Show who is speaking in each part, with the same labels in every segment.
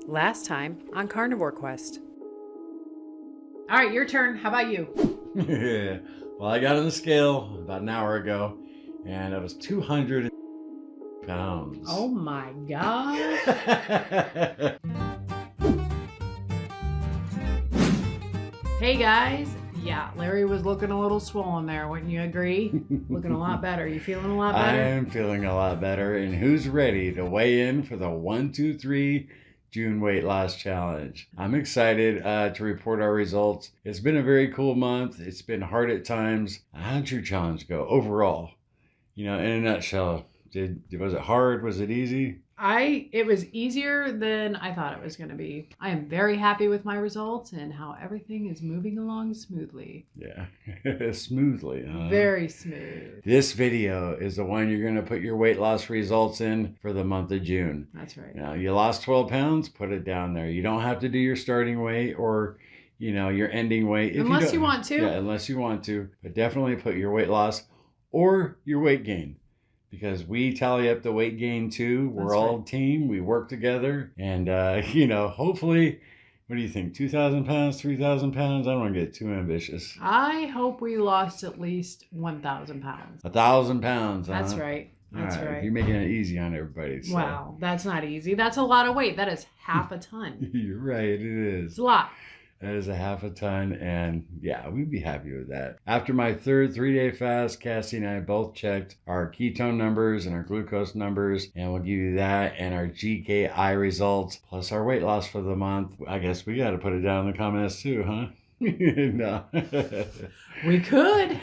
Speaker 1: Last time on Carnivore Quest.
Speaker 2: All right, your turn. How about you?
Speaker 3: Well, I got on the scale about an hour ago, and it was 200 pounds.
Speaker 2: Oh my gosh. Hey guys. Yeah, Larry was looking a little swollen there, wouldn't you agree? Looking a lot better. You feeling a lot better?
Speaker 3: I am feeling a lot better. And who's ready to weigh in for the 1, 2, 3 June Weight Loss Challenge? I'm excited to report our results. It's been a very cool month. It's been hard at times. How'd your challenge go overall? You know, in a nutshell, was it hard? Was it easy?
Speaker 2: It was easier than I thought it was going to be. I am very happy with my results and how everything is moving along smoothly.
Speaker 3: Yeah, smoothly.
Speaker 2: Very smooth.
Speaker 3: This video is the one you're going to put your weight loss results in for the month of June.
Speaker 2: That's right.
Speaker 3: Now, you lost 12 pounds, put it down there. You don't have to do your starting weight or, you know, your ending weight.
Speaker 2: Unless you want to.
Speaker 3: Yeah, unless you want to. But definitely put your weight loss or your weight gain. Because we tally up the weight gain too. We're all a team. We work together. And, you know, hopefully, what do you think? 2,000 pounds, 3,000 pounds? I don't want to get too ambitious.
Speaker 2: I hope we lost at least 1,000 pounds.
Speaker 3: 1,000 pounds.
Speaker 2: That's right. That's right.
Speaker 3: You're making it easy on everybody. So.
Speaker 2: Wow, that's not easy. That's a lot of weight. That is half a ton.
Speaker 3: You're right. It is.
Speaker 2: It's a lot.
Speaker 3: That is a half a ton, and yeah, we'd be happy with that. After my third 3-day fast, Cassie and I both checked our ketone numbers and our glucose numbers, and we'll give you that and our GKI results, plus our weight loss for the month. I guess we got to put it down in the comments too, huh? No.
Speaker 2: We could.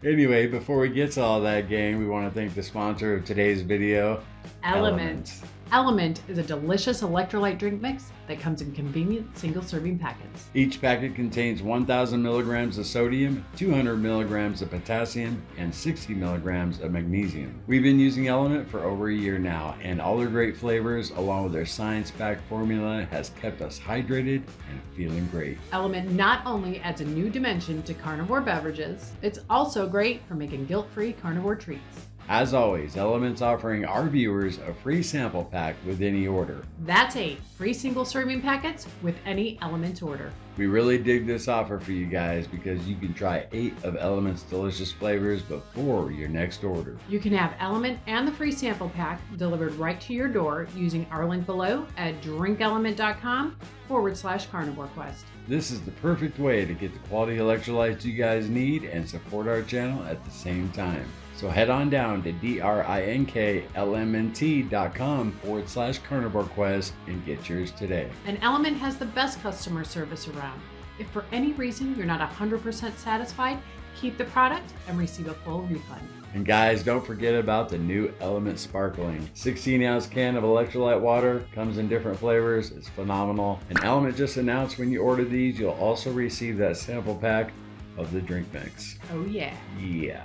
Speaker 3: Anyway, before we get to all that, gang, we want to thank the sponsor of today's video,
Speaker 2: Element. Element is a delicious electrolyte drink mix that comes in convenient single-serving packets.
Speaker 3: Each packet contains 1,000 milligrams of sodium, 200 milligrams of potassium, and 60 milligrams of magnesium. We've been using Element for over a year now, and all their great flavors, along with their science-backed formula, has kept us hydrated and feeling great.
Speaker 2: Element not only adds a new dimension to carnivore beverages, it's also great for making guilt-free carnivore treats.
Speaker 3: As always, Element's offering our viewers a free sample pack with any order.
Speaker 2: That's 8 free single-serving packets with any Element order.
Speaker 3: We really dig this offer for you guys because you can try 8 of Element's delicious flavors before your next order.
Speaker 2: You can have Element and the free sample pack delivered right to your door using our link below at drinkelement.com/Carnivore Quest.
Speaker 3: This is the perfect way to get the quality electrolytes you guys need and support our channel at the same time. So head on down to drinklmnt.com/Carnivore Quest and get yours today.
Speaker 2: And Element has the best customer service around. If for any reason you're not 100% satisfied, keep the product and receive a full refund.
Speaker 3: And guys, don't forget about the new Element Sparkling. 16-ounce can of electrolyte water, comes in different flavors, it's phenomenal. And Element just announced when you order these, you'll also receive that sample pack of the drink mix.
Speaker 2: Oh yeah.
Speaker 3: Yeah.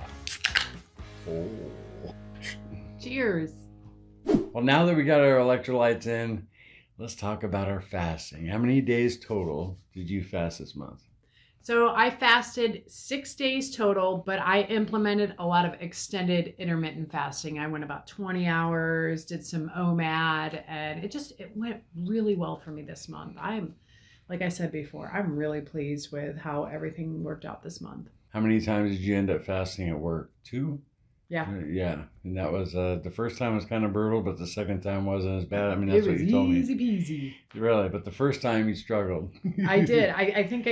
Speaker 3: Oh.
Speaker 2: Cheers.
Speaker 3: Well, now that we got our electrolytes in, let's talk about our fasting. How many days total did you fast this month?
Speaker 2: So I fasted 6 days total, but I implemented a lot of extended intermittent fasting. I went about 20 hours, did some OMAD, and it went really well for me this month. Like I said before, I'm really pleased with how everything worked out this month.
Speaker 3: How many times did you end up fasting at work? 2?
Speaker 2: Yeah.
Speaker 3: Yeah. And that was, the first time was kind of brutal, but the second time wasn't as bad. I mean, that's what you told me.
Speaker 2: It was easy peasy.
Speaker 3: Really? But the first time you struggled.
Speaker 2: I did. I think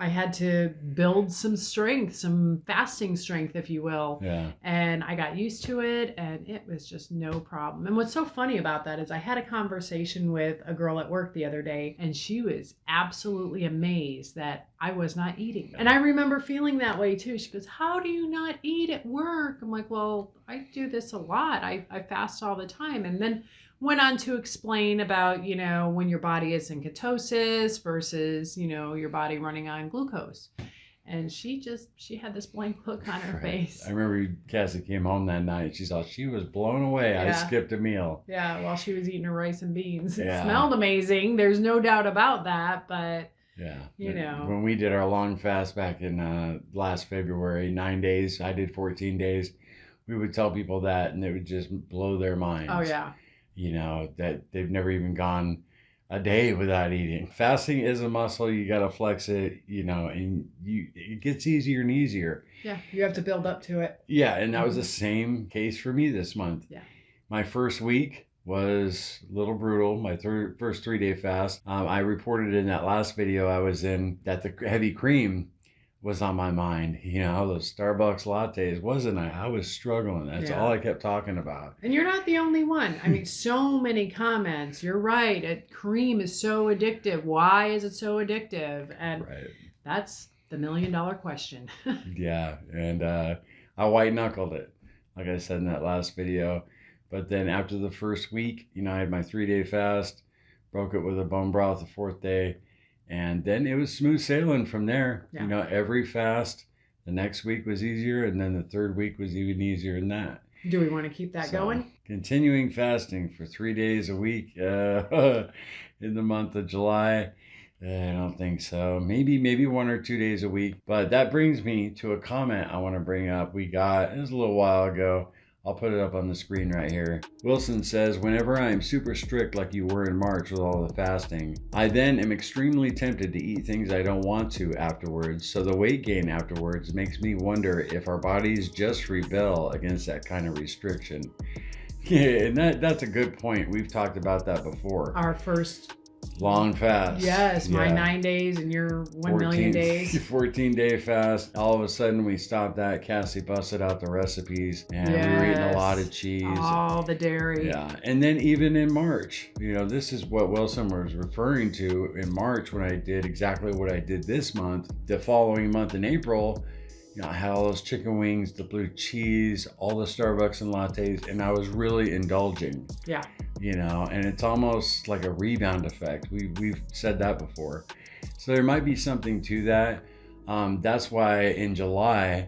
Speaker 2: I had to build some strength, some fasting strength, if you will.
Speaker 3: Yeah.
Speaker 2: And I got used to it, and it was just no problem. And what's so funny about that is I had a conversation with a girl at work the other day, and she was absolutely amazed that I was not eating. And I remember feeling that way too. She goes, "How do you not eat at work?" I'm like, "Well, I do this a lot. I fast all the time." And then went on to explain about, you know, when your body is in ketosis versus, you know, your body running on glucose. And she had this blank look on her face.
Speaker 3: I remember Cassie came home that night. She was blown away.
Speaker 2: Yeah.
Speaker 3: I skipped a meal.
Speaker 2: Yeah, while she was eating her rice and beans.
Speaker 3: Yeah.
Speaker 2: It smelled amazing. There's no doubt about that, but
Speaker 3: yeah,
Speaker 2: you know.
Speaker 3: When we did our long fast back in last February, 9 days, I did 14 days. We would tell people that and it would just blow their minds.
Speaker 2: Oh yeah.
Speaker 3: that they've never even gone a day without eating. Fasting is a muscle. You got to flex it, and it gets easier and easier.
Speaker 2: Yeah, you have to build up to it.
Speaker 3: Yeah, and that was the same case for me this month.
Speaker 2: Yeah.
Speaker 3: My first week was a little brutal. My first 3-day fast. I reported in that last video I was in that the heavy cream was on my mind. Those Starbucks lattes, wasn't I? I was struggling. That's all I kept talking about.
Speaker 2: And you're not the only one. I mean, so many comments. You're right. Cream is so addictive. Why is it so addictive? And that's the $1 million question.
Speaker 3: Yeah. And I white knuckled it, like I said in that last video. But then after the first week, I had my 3-day fast, broke it with a bone broth the 4th day. And then it was smooth sailing from there.
Speaker 2: Yeah.
Speaker 3: Every fast, the next week was easier. And then the 3rd week was even easier than that.
Speaker 2: Do we want to keep that going?
Speaker 3: Continuing fasting for 3 days a week in the month of July. I don't think so. Maybe 1 or 2 days a week. But that brings me to a comment I want to bring up. It was a little while ago. I'll put it up on the screen right here. Wilson says, whenever I am super strict like you were in March with all the fasting, I then am extremely tempted to eat things I don't want to afterwards. So the weight gain afterwards makes me wonder if our bodies just rebel against that kind of restriction. Yeah, and that's a good point. We've talked about that before.
Speaker 2: Our first
Speaker 3: long fast.
Speaker 2: Yes, my 9 days and your 1 million days.
Speaker 3: 14-day fast. All of a sudden we stopped that. Cassie busted out the recipes and we were eating a lot of cheese.
Speaker 2: All the dairy.
Speaker 3: Yeah. And then even in March, this is what Wilson was referring to in March when I did exactly what I did this month. The following month in April, I had all those chicken wings, the blue cheese, all the Starbucks and lattes, and I was really indulging.
Speaker 2: Yeah.
Speaker 3: And it's almost like a rebound effect. We've said that before. So there might be something to that. That's why in July,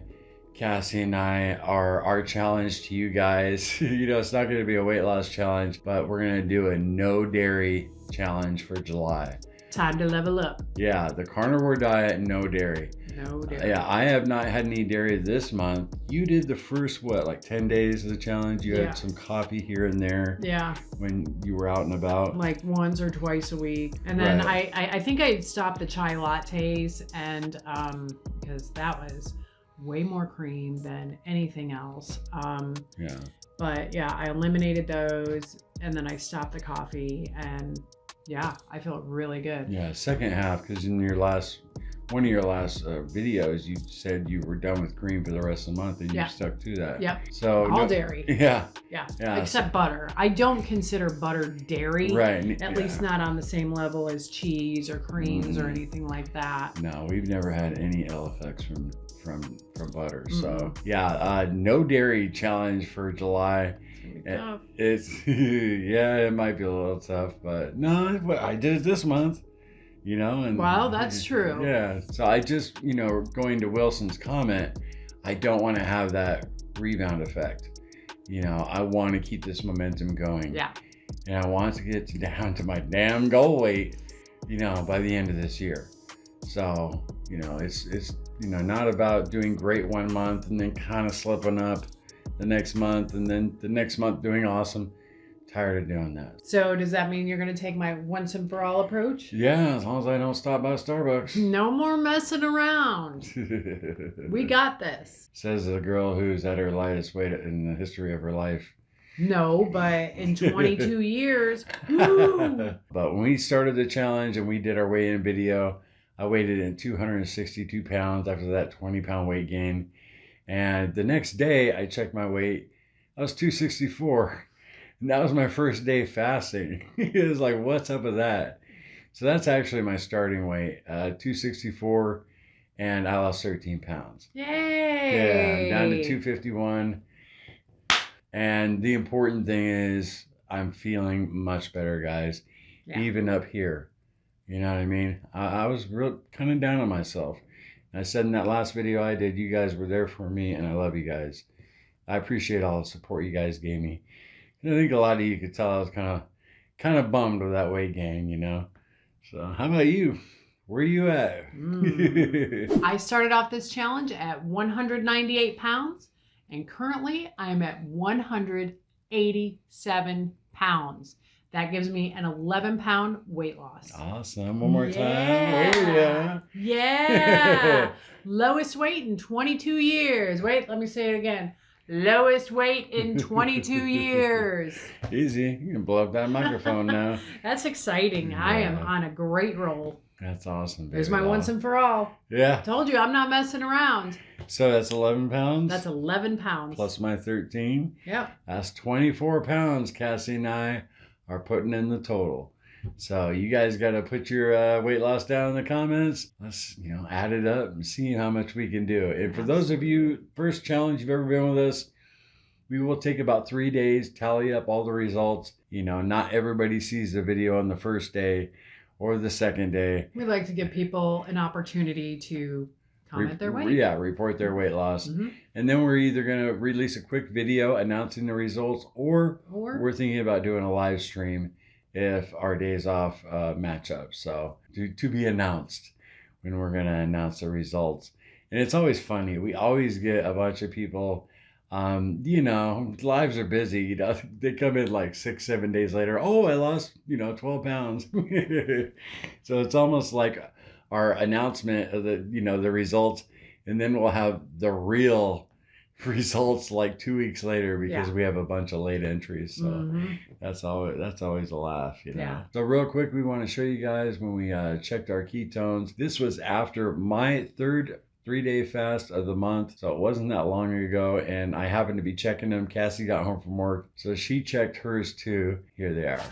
Speaker 3: Cassie and I our challenge to you guys, it's not going to be a weight loss challenge, but we're going to do a no dairy challenge for July.
Speaker 2: Time to level up.
Speaker 3: Yeah, the carnivore diet, no dairy.
Speaker 2: No dairy.
Speaker 3: Yeah, I have not had any dairy this month. You did the first, 10 days of the challenge? You had some coffee here and there.
Speaker 2: Yeah.
Speaker 3: When you were out and about.
Speaker 2: Like once or twice a week. And then I think I stopped the chai lattes and because that was way more cream than anything else.
Speaker 3: Yeah.
Speaker 2: But yeah, I eliminated those and then I stopped the coffee and yeah, I feel really good.
Speaker 3: Yeah, second half, because in one of your last videos, you said you were done with cream for the rest of the month, and you stuck to that.
Speaker 2: Yep.
Speaker 3: So
Speaker 2: all dairy.
Speaker 3: Yeah.
Speaker 2: Except butter. I don't consider butter dairy.
Speaker 3: Right.
Speaker 2: At least not on the same level as cheese or creams or anything like that.
Speaker 3: No, we've never had any ill effects from butter. So yeah, no dairy challenge for July. It might be a little tough, but no, I did it this month, and
Speaker 2: well, that's true.
Speaker 3: Yeah. So I just, going to Wilson's comment, I don't want to have that rebound effect. I want to keep this momentum going.
Speaker 2: Yeah.
Speaker 3: And I want to get down to my damn goal weight, by the end of this year. So, it's not about doing great 1 month and then kind of slipping up the next month and then the next month doing awesome. Tired of doing that.
Speaker 2: So does that mean you're going to take my once and for all approach?
Speaker 3: Yeah, as long as I don't stop by Starbucks.
Speaker 2: No more messing around. We got this.
Speaker 3: Says the girl who's at her lightest weight in the history of her life.
Speaker 2: No, but in 22 years. Woo!
Speaker 3: But when we started the challenge and we did our weigh-in video, I weighed in 262 pounds after that 20-pound weight gain. And the next day, I checked my weight. I was 264. And that was my first day fasting. It was like, what's up with that? So that's actually my starting weight, 264, and I lost 13 pounds.
Speaker 2: Yay!
Speaker 3: Yeah, I'm down to 251. And the important thing is I'm feeling much better, guys, even up here. You know what I mean? I was real kind of down on myself. I said in that last video I did, you guys were there for me, and I love you guys. I appreciate all the support you guys gave me. And I think a lot of you could tell I was kind of bummed with that weight gain, So how about you? Where are you at?
Speaker 2: I started off this challenge at 198 pounds, and currently I'm at 187 pounds. pounds. That gives me an 11-pound weight loss.
Speaker 3: Awesome. One more time.
Speaker 2: Yeah.
Speaker 3: Oh,
Speaker 2: Yeah. Lowest weight in 22 years. Wait, let me say it again. Lowest weight in 22 years.
Speaker 3: Easy. You can blow up that microphone now.
Speaker 2: That's exciting.
Speaker 3: Yeah.
Speaker 2: I am on a great roll.
Speaker 3: That's awesome.
Speaker 2: There's
Speaker 3: baby
Speaker 2: my
Speaker 3: doll.
Speaker 2: once and for all.
Speaker 3: Yeah.
Speaker 2: Told you I'm not messing around.
Speaker 3: So that's 11 pounds?
Speaker 2: That's 11 pounds.
Speaker 3: Plus my 13.
Speaker 2: Yep.
Speaker 3: That's 24 pounds Cassie and I are putting in the total. So you guys got to put your weight loss down in the comments. Let's, add it up and see how much we can do. And for those of you, first challenge you've ever been with us, we will take about 3 days, tally up all the results. Not everybody sees the video on the first day or the second day.
Speaker 2: We like to give people an opportunity to comment their weight.
Speaker 3: Yeah, report their weight loss.
Speaker 2: Mm-hmm.
Speaker 3: And then we're either going to release a quick video announcing the results, or we're thinking about doing a live stream if our days off match up. So to be announced when we're going to announce the results. And it's always funny. We always get a bunch of people, lives are busy. They come in like 6-7 days later. Oh, I lost, 12 pounds. So it's almost like our announcement of the results, and then we'll have the real results like 2 weeks later because we have a bunch of late entries. So that's always a laugh,
Speaker 2: Yeah.
Speaker 3: So real quick, we want to show you guys when we checked our ketones. This was after my third 3-day fast of the month, so it wasn't that long ago, and I happened to be checking them. Cassie got home from work, so she checked hers too. Here they are.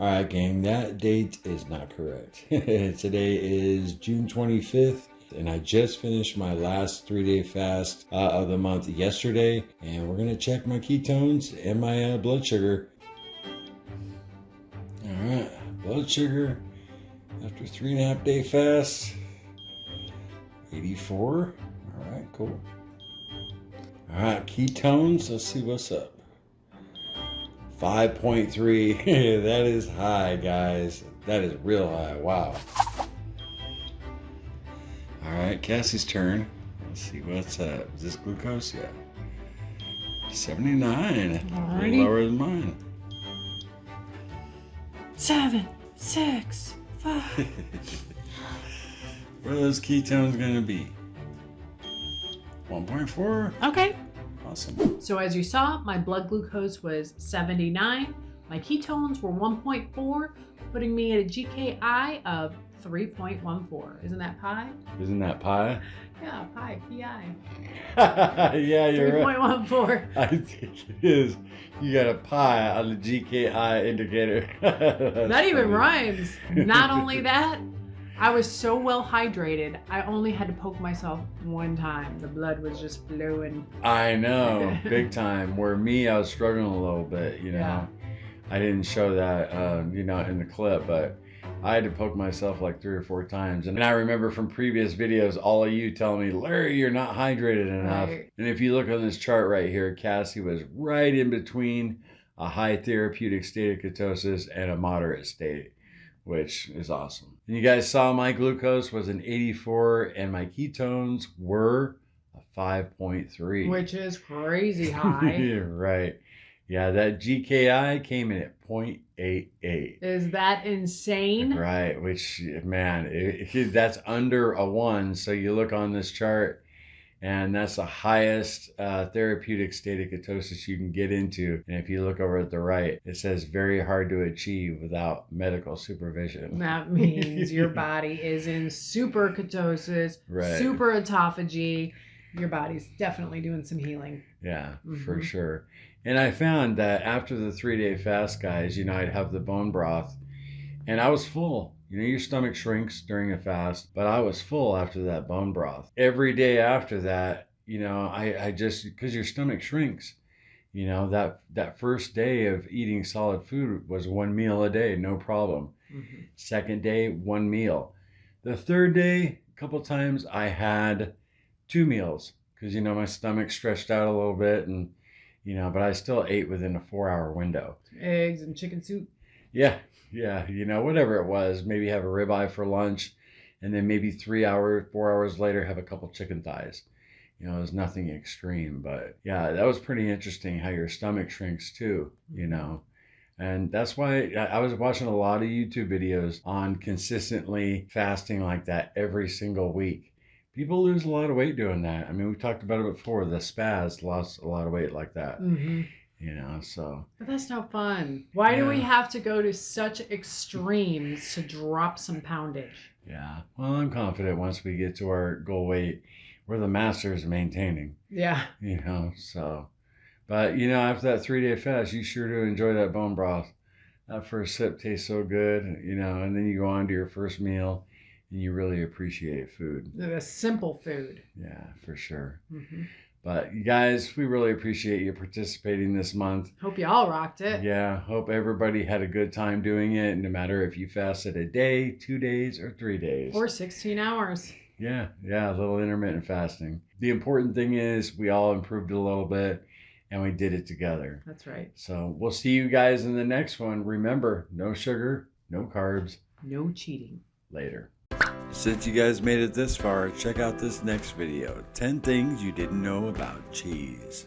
Speaker 3: All right, gang, that date is not correct. Today is June 25th, and I just finished my last 3-day fast of the month yesterday, and we're gonna check my ketones and my blood sugar. All right, blood sugar after 3.5 day fast, 84. All right, cool. All right, ketones, let's see what's up. 5.3. That is high, guys. That is real high. Wow. All right, Cassie's turn. Let's see what's up. Is this glucose? Yeah. 79. A little lower than mine.
Speaker 2: 7, 6, 5.
Speaker 3: Where are those ketones gonna be? 1.4.
Speaker 2: Okay.
Speaker 3: Awesome.
Speaker 2: So as you saw, my blood glucose was 79. My ketones were 1.4, putting me at a GKI of 3.14. Isn't that pi?
Speaker 3: Isn't that pie?
Speaker 2: Yeah, pi, PI.
Speaker 3: Yeah, you're right.
Speaker 2: 3.14.
Speaker 3: I think it is. You got a pie on the GKI indicator.
Speaker 2: That even rhymes. Not only that, I was so well hydrated, I only had to poke myself one time. The blood was just flowing.
Speaker 3: I know, big time. Where me, I was struggling a little bit,
Speaker 2: Yeah.
Speaker 3: I didn't show that, in the clip, but I had to poke myself like 3 or 4 times. And I remember from previous videos, all of you telling me, Larry, you're not hydrated enough.
Speaker 2: Right.
Speaker 3: And if you look on this chart right here, Cassie was right in between a high therapeutic state of ketosis and a moderate state, which is awesome. And you guys saw my glucose was an 84 and my ketones were a 5.3.
Speaker 2: Which is crazy high.
Speaker 3: Right. Yeah, that GKI came in at 0.88.
Speaker 2: Is that insane?
Speaker 3: Right, which, man, that's under a 1. So you look on this chart, and that's the highest therapeutic state of ketosis you can get into. And if you look over at the right, it says very hard to achieve without medical supervision.
Speaker 2: That means your body is in super ketosis,
Speaker 3: Right.
Speaker 2: super autophagy. Your body's definitely doing some healing.
Speaker 3: Yeah, for sure. And I found that after the 3-day fast, guys, I'd have the bone broth, and I was full. Your stomach shrinks during a fast, but I was full after that bone broth. Every day after that, I just, because your stomach shrinks, that first day of eating solid food was 1 meal a day, no problem. Second day, 1 meal. The third day, a couple times I had 2 meals because, my stomach stretched out a little bit, and, but I still ate within a 4-hour window.
Speaker 2: Eggs and chicken soup.
Speaker 3: Yeah, whatever it was. Maybe have a ribeye for lunch, and then maybe 4 hours later, have a couple chicken thighs. It was nothing extreme, but yeah, that was pretty interesting how your stomach shrinks too, And that's why I was watching a lot of YouTube videos on consistently fasting like that every single week. People lose a lot of weight doing that. I mean, we talked about it before. The spaz lost a lot of weight like that.
Speaker 2: Mm-hmm.
Speaker 3: You know, so.
Speaker 2: But that's no fun. Why do we have to go to such extremes to drop some poundage?
Speaker 3: Yeah. Well, I'm confident once we get to our goal weight, we're the masters of maintaining.
Speaker 2: Yeah.
Speaker 3: You know, so. But, you know, after that 3-day fast, you sure do enjoy that bone broth. That first sip tastes so good, you know, and then you go on to your first meal and you really appreciate food.
Speaker 2: The simple food.
Speaker 3: Yeah, for sure.
Speaker 2: Mm-hmm.
Speaker 3: But you guys, we really appreciate you participating this month.
Speaker 2: Hope you all rocked it.
Speaker 3: Yeah, hope everybody had a good time doing it, no matter if you fasted a day, 2 days, or 3 days.
Speaker 2: Or 16 hours.
Speaker 3: Yeah, a little intermittent fasting. The important thing is we all improved a little bit. And we did it together.
Speaker 2: That's right.
Speaker 3: So we'll see you guys in the next one. Remember, no sugar, no carbs.
Speaker 2: No cheating.
Speaker 3: Later. Since you guys made it this far, check out this next video. 10 things you didn't know about cheese.